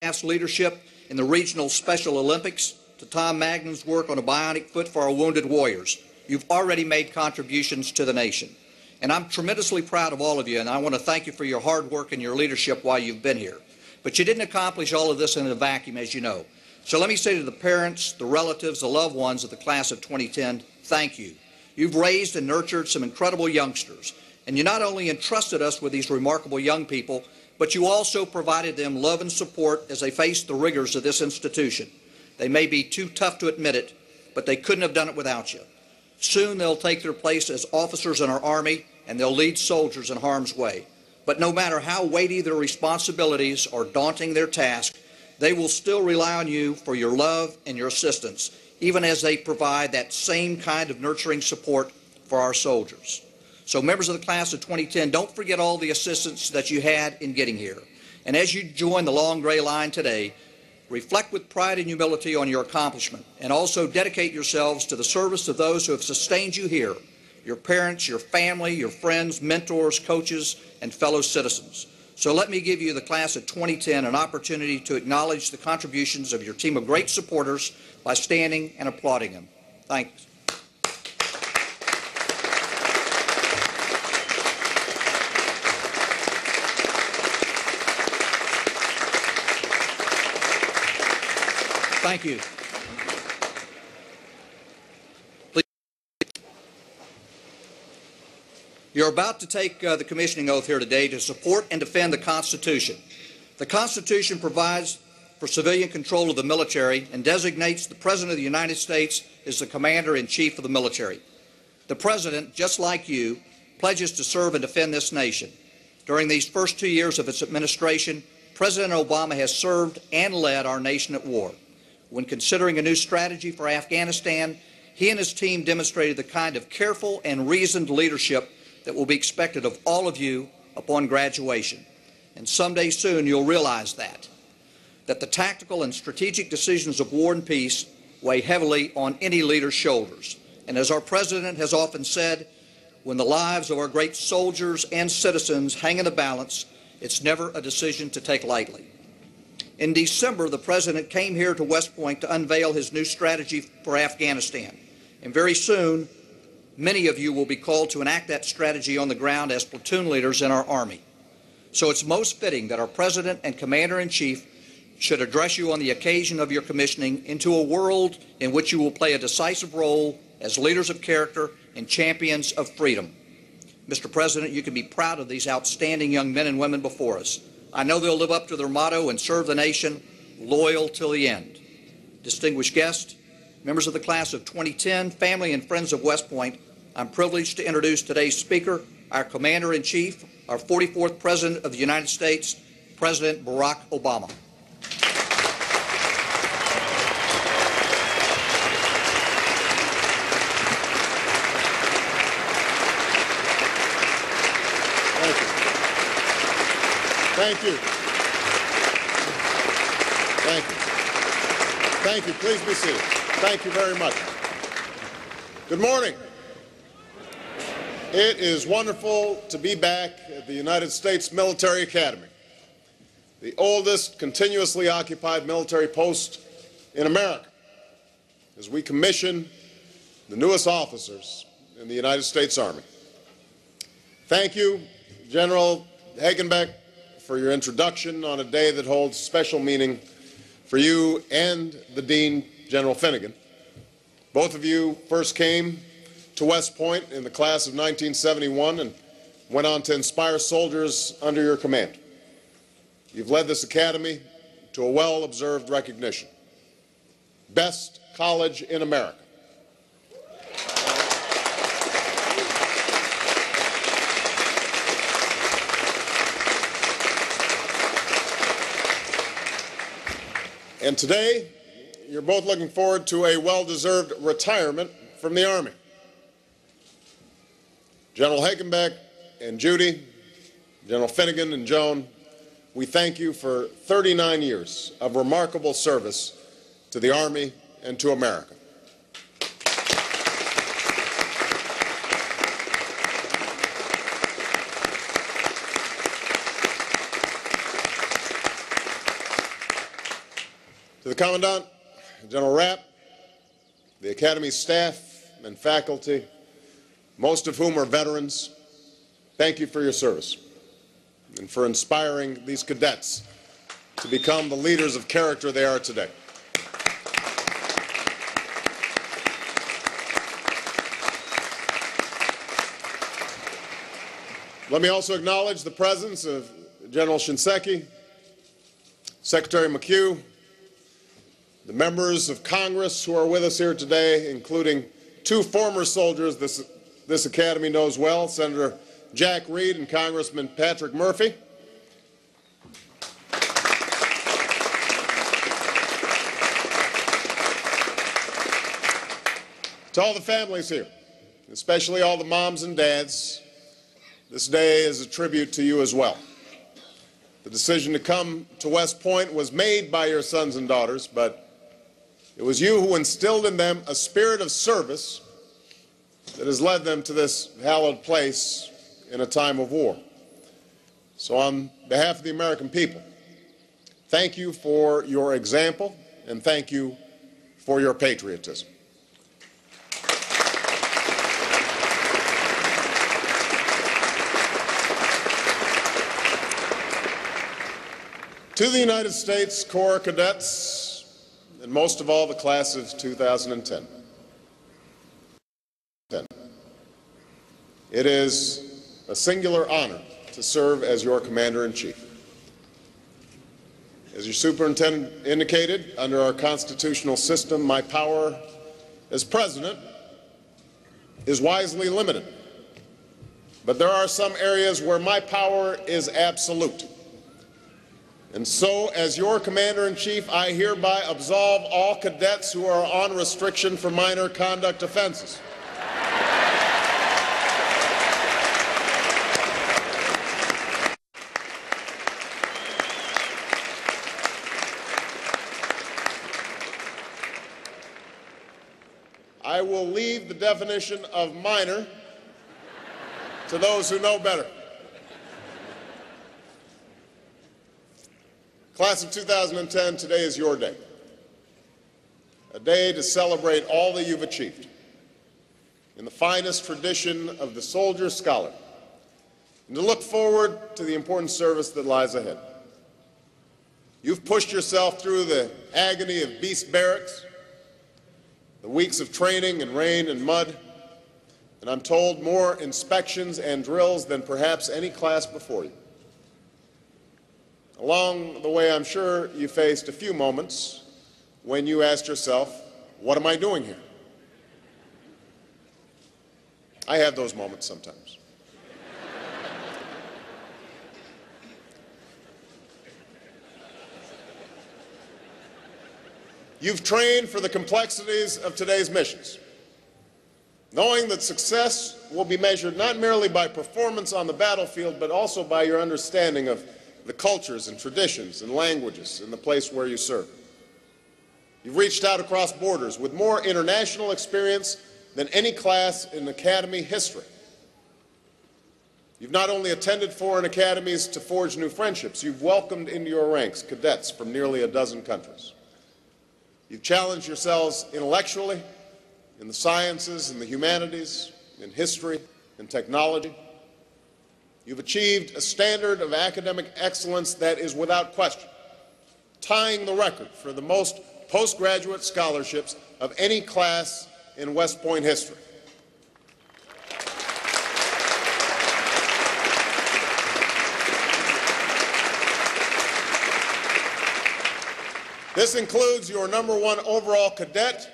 staff's leadership in the regional Special Olympics to Tom Magnan's work on a bionic foot for our wounded warriors. You've already made contributions to the nation. And I'm tremendously proud of all of you, and I want to thank you for your hard work and your leadership while you've been here. But you didn't accomplish all of this in a vacuum, as you know. So let me say to the parents, the relatives, the loved ones of the class of 2010, thank you. You've raised and nurtured some incredible youngsters, and you not only entrusted us with these remarkable young people, but you also provided them love and support as they faced the rigors of this institution. They may be too tough to admit it, but they couldn't have done it without you. Soon they'll take their place as officers in our Army, and they'll lead soldiers in harm's way. But no matter how weighty their responsibilities or daunting their task, they will still rely on you for your love and your assistance, even as they provide that same kind of nurturing support for our soldiers. So members of the class of 2010, don't forget all the assistance that you had in getting here. And as you join the long gray line today, reflect with pride and humility on your accomplishment, and also dedicate yourselves to the service of those who have sustained you here, your parents, your family, your friends, mentors, coaches, and fellow citizens. So let me give you, the class of 2010, an opportunity to acknowledge the contributions of your team of great supporters by standing and applauding them. Thanks. Thank you. You're about to take the commissioning oath here today to support and defend the Constitution. The Constitution provides for civilian control of the military and designates the President of the United States as the Commander-in-Chief of the military. The President, just like you, pledges to serve and defend this nation. During these first 2 years of its administration, President Obama has served and led our nation at war. When considering a new strategy for Afghanistan, he and his team demonstrated the kind of careful and reasoned leadership that will be expected of all of you upon graduation. And someday soon you'll realize that the tactical and strategic decisions of war and peace weigh heavily on any leader's shoulders. And as our President has often said, when the lives of our great soldiers and citizens hang in the balance, it's never a decision to take lightly. In December, the President came here to West Point to unveil his new strategy for Afghanistan. And very soon, many of you will be called to enact that strategy on the ground as platoon leaders in our Army. So it's most fitting that our President and Commander-in-Chief should address you on the occasion of your commissioning into a world in which you will play a decisive role as leaders of character and champions of freedom. Mr. President, you can be proud of these outstanding young men and women before us. I know they'll live up to their motto and serve the nation loyal till the end. Distinguished guests, members of the class of 2010, family and friends of West Point, I'm privileged to introduce today's speaker, our Commander-in-Chief, our 44th President of the United States, President Barack Obama. Thank you. Thank you. Thank you. Please be seated. Thank you very much. Good morning. It is wonderful to be back at the United States Military Academy, the oldest continuously occupied military post in America, as we commission the newest officers in the United States Army. Thank you, General Hagenbeck, for your introduction on a day that holds special meaning for you and the Dean, General Finnegan. Both of you first came to West Point in the class of 1971 and went on to inspire soldiers under your command. You've led this academy to a well-observed recognition. Best college in America. And today, you're both looking forward to a well-deserved retirement from the Army. General Hagenbeck and Judy, General Finnegan and Joan, we thank you for 39 years of remarkable service to the Army and to America. To the Commandant, General Rapp, the Academy's staff and faculty, most of whom are veterans, thank you for your service and for inspiring these cadets to become the leaders of character they are today. Let me also acknowledge the presence of General Shinseki, Secretary McHugh, the members of Congress who are with us here today, including two former soldiers this Academy knows well, Senator Jack Reed and Congressman Patrick Murphy. To all the families here, especially all the moms and dads, this day is a tribute to you as well. The decision to come to West Point was made by your sons and daughters, but it was you who instilled in them a spirit of service that has led them to this hallowed place in a time of war. So on behalf of the American people, thank you for your example and thank you for your patriotism. To the United States Corps Cadets, and most of all the class of 2010. It is a singular honor to serve as your Commander-in-Chief. As your Superintendent indicated, under our constitutional system, my power as President is wisely limited. But there are some areas where my power is absolute. And so, as your Commander-in-Chief, I hereby absolve all cadets who are on restriction for minor conduct offenses. I will leave the definition of minor to those who know better. Class of 2010, today is your day, a day to celebrate all that you've achieved in the finest tradition of the soldier-scholar, and to look forward to the important service that lies ahead. You've pushed yourself through the agony of beast barracks, the weeks of training in rain and mud, and I'm told more inspections and drills than perhaps any class before you. Along the way, I'm sure you faced a few moments when you asked yourself, what am I doing here? I have those moments sometimes. You've trained for the complexities of today's missions, knowing that success will be measured not merely by performance on the battlefield, but also by your understanding of the cultures and traditions and languages in the place where you serve. You've reached out across borders with more international experience than any class in Academy history. You've not only attended foreign academies to forge new friendships, you've welcomed into your ranks cadets from nearly a dozen countries. You've challenged yourselves intellectually in the sciences and the humanities, in history and technology. You've achieved a standard of academic excellence that is without question, tying the record for the most postgraduate scholarships of any class in West Point history. This includes your #1 overall cadet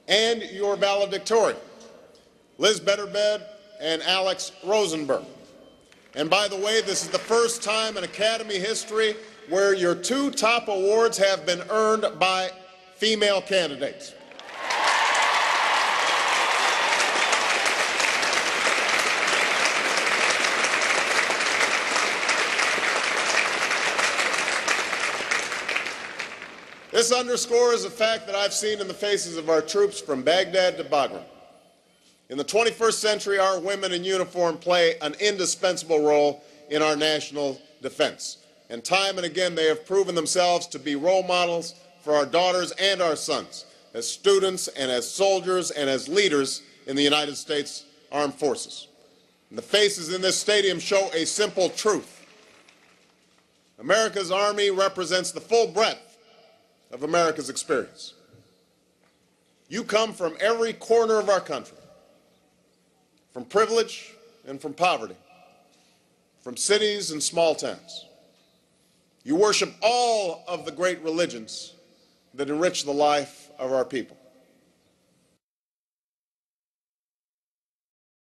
and your valedictorian, Liz Betterbed and Alex Rosenberg. And by the way, this is the first time in Academy history where your 2 top awards have been earned by female candidates. This underscores a fact that I've seen in the faces of our troops from Baghdad to Bagram. In the 21st century, our women in uniform play an indispensable role in our national defense. And time and again, they have proven themselves to be role models for our daughters and our sons as students and as soldiers and as leaders in the United States Armed Forces. And the faces in this stadium show a simple truth. America's Army represents the full breadth of America's experience. You come from every corner of our country, from privilege and from poverty, from cities and small towns. You worship all of the great religions that enrich the life of our people.